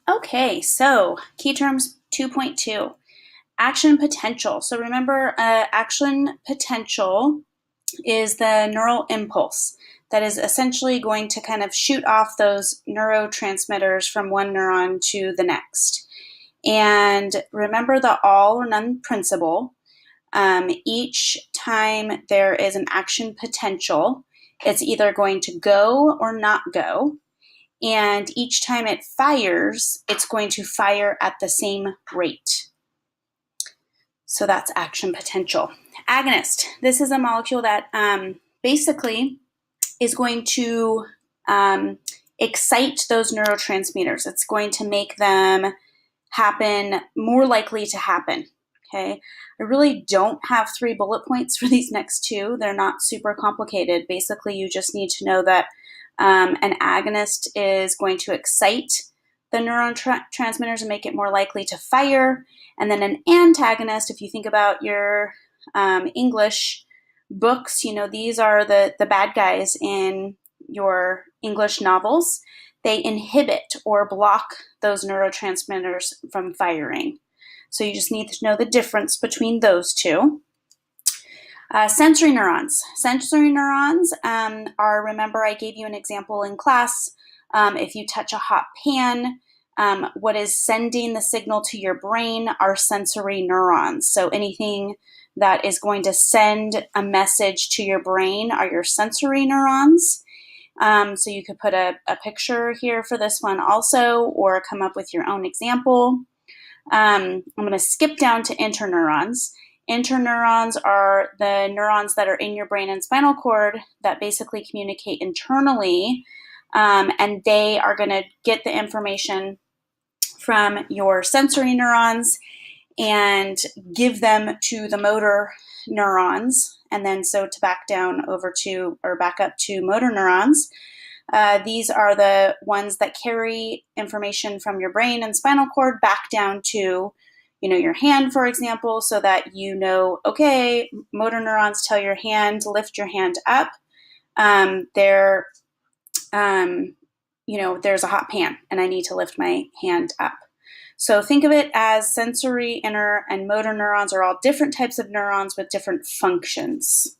Okay, so key terms 2.2, action potential. So remember, action potential is the neural impulse that is essentially going to kind of shoot off those neurotransmitters from one neuron to the next. And remember the all or none principle. Each time there is an action potential, it's either going to go or not go. And each time it fires, it's going to fire at the same rate. So that's action potential. Agonist. This is a molecule that basically is going to excite those neurotransmitters. It's going to make them happen, more likely to happen. Okay, I really don't have 3 bullet points for these next two. They're not super complicated. Basically, you just need to know that an agonist is going to excite the neuron transmitters and make it more likely to fire. And then an antagonist, if you think about your English books, you know, these are the bad guys in your English novels. They inhibit or block those neurotransmitters from firing. So you just need to know the difference between those two. Sensory neurons. Sensory neurons are, remember I gave you an example in class. If you touch a hot pan, what is sending the signal to your brain are sensory neurons. So anything that is going to send a message to your brain are your sensory neurons. So you could put a picture here for this one also, or come up with your own example. I'm going to skip down to interneurons. Interneurons are the neurons that are in your brain and spinal cord that basically communicate internally, and they are going to get the information from your sensory neurons and give them to the motor neurons. And then so to back down over to, or back up to motor neurons, these are the ones that carry information from your brain and spinal cord back down to, you know, your hand, for example, so that you know, okay, motor neurons tell your hand to lift your hand up. You know, there's a hot pan and I need to lift my hand up. So think of it as sensory, inner, and motor neurons are all different types of neurons with different functions.